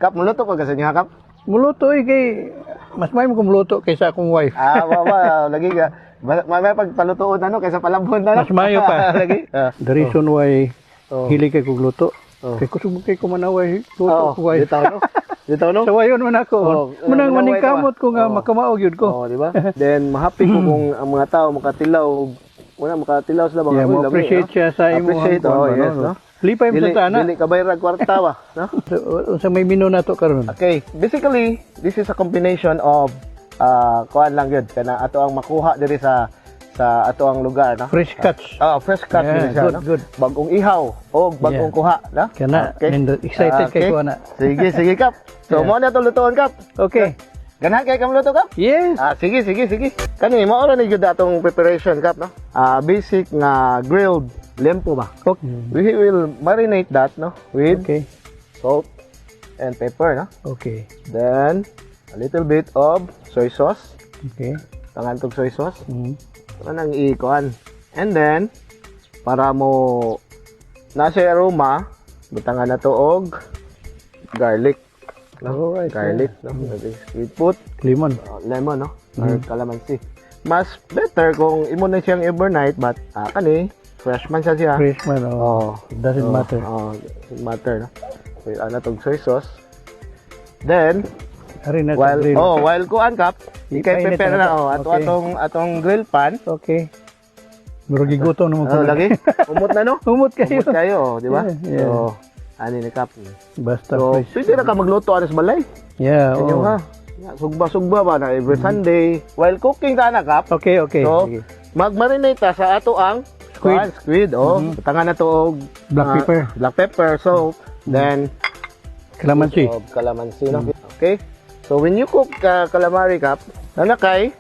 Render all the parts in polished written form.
Kap, muluto ko kasi niya, Kap. Muluto kay mas may mo kumuluto kaysa akong wife. Lagi ka. May pagpalutuon kaysa palabon na. Mas mayo pa. Lagi. The reason why Oh. hili kay kog luto. Oh. Kay kusog kay kumanaway luto ko wife. Dito, no? Sa wayon man ako. Munang manaway ka maningkamot ko nga Oh. makamaog yun ko. Di ba? Then, mahappy ko kung ang mga tao makatilaw. Makatilaw sila mga Yeah, mo appreciate siya sa imo. Appreciate, yes, no? Lipay mo sa tana. Dili kabayra kwarta ba, no? Sa may mino na to karon. Okay, basically, this is a combination of kuan lang yun, kana ato ang makuha diri sa ato ang lugar, no? Fresh cuts. Fresh cut Yeah, diri siya, good, no? good. Bagong ihaw o bagong Yeah. kuha, no? Kana, excited kay ko na. Sige, Kap. So, Yeah. mo na to lutuon, Kap. Okay. Ganahan kay kam luto, Kap? Yes. Sige. Kani mo ora ni gyud atong preparation, Kap, no? Basic nga grilled lempo ba? Okay. We will marinate that, no? With Okay. salt and pepper, no? Okay. Then, a little bit of soy sauce. Okay. Tangan tog soy sauce. Mm. Anang ikuan. And then, para mo nasa aroma, butangan na to og garlic. No? Alright. Garlic, no? We put Lemon. lemon, no? Or calamansi. Mas better kung imo na siyang overnight, but kani, fresh man siya. Fresh man. Oh. It doesn't matter. Doesn't matter, no? With tog soy sauce. Then, Ari na sa while grill. while kuan, Kap, ikay Ipainit prepare na na to. ato Okay. atong grill pan. Okay. Muro gigutom naman ko. Lagi. Umot na, no? Umot kayo. Umot kayo, di ba? Yeah, yeah. So, ani ni Kap. Basta So, fresh. pwede na ka magluto anas balay. Yeah. Inyo Oh. ha. Sugba-sugba ba na every Sunday. While cooking ka na, Kap. Okay. Okay. So, Sige. mag-marinate ta sa ato ang Squid. Squid, Tangan na to og Black pepper. Black pepper, salt, then Calamansi. Calamansi, no? Okay? So, when you cook calamari, Kap, nanakay,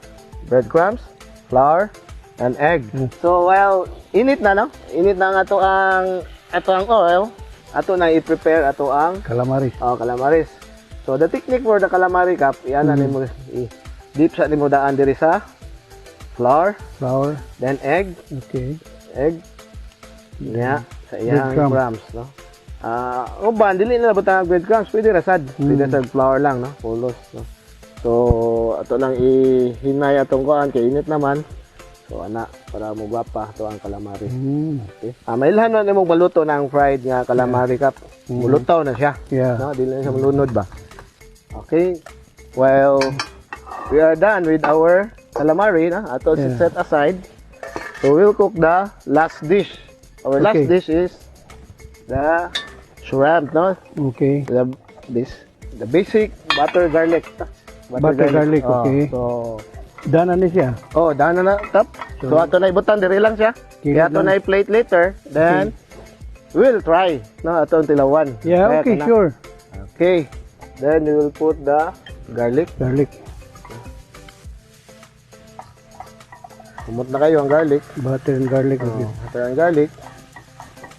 breadcrumbs, flour, and egg. So, while init na, no? Init na ang ato ang oil, ato na i-prepare ato ang Calamari. calamaris. So, the technique for the calamari, Kap, iyan na nimo deep sa nimo daan diri sa flour, Flour. then egg, Okay. sa iyang Breadcrumbs. crumbs, no? Uban, dili na butang breadcrumbs, pwede rasad. Pwede sa flour lang, no? Pulos, no? So, ato lang ihinay atong kuan kay init naman. So, para mo gwapa ato ang calamari. Okay? Mailhan na nimo maluto ng fried nga calamari, Kap. Mulutaw na siya. Yeah. No, dili na siya malunod ba. Okay. Well, we are done with our calamari, na. Ato Yeah. set aside. So we'll cook the last dish. Our last Okay. dish is the shrimp, no? Okay. The basic butter garlic. Butter garlic, okay. So, Dana ni siya. dana na, Kap. So ato na ibutan diri lang siya. Kaya ato na i-plate later. Then we'll try, no? Ato ang tilawan. Yeah, Kaya okay, kana. sure. Okay. Then we will put the garlic. Garlic. Kumot na kayo ang garlic. Butter and garlic. Okay. Butter and garlic.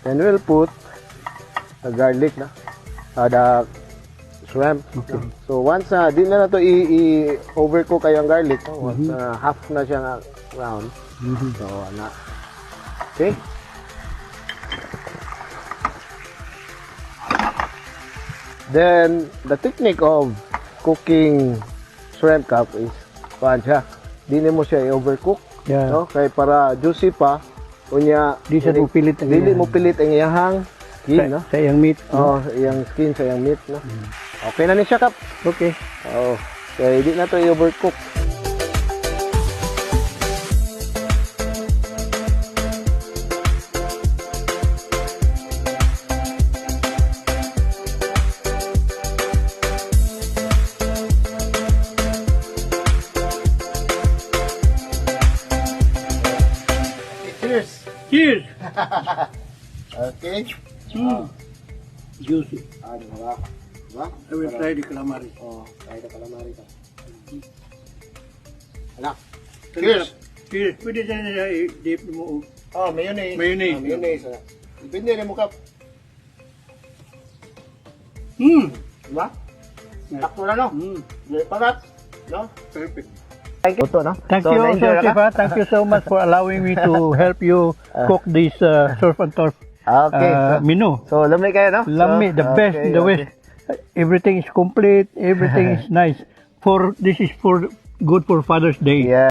Then we'll put the garlic na. The shrimp. Okay. So once di na to i-overcook kayo ang garlic. No? Once half na siya nga round. So Okay. Then the technique of cooking shrimp, Kap, is kuan siya. Di mo siya i-overcook. Yeah. No? Kaya para juicy pa, unya Di siya pupilit ang dili iyang- mo pilit ang iyahang skin, no? Sa iyang meat. Iyang skin sa iyang meat, no? Okay na ni siya, Kap. Okay. Kaya di na to i-overcook. Cheers! Cheers! Okay. Juicy. Diba? Diba? I will try the calamari. Kaya na calamari ka. Anak. Cheers! Cheers. Pwede siya i-dip mo. Mayonnaise. Mayonnaise. Mayonnaise. Depende rin mo, Kap. Diba? Takto na, no? Pangat. No? Perfect. Thank you. No? Thank So, you, na-enjoy Sir ka? Chief. Thank you so much for allowing me to help you cook this surf and turf Okay. menu. So, lamig kayo, no? Lami, the best in the West. everything is complete, everything is nice. This is for good for Father's Day. Yeah.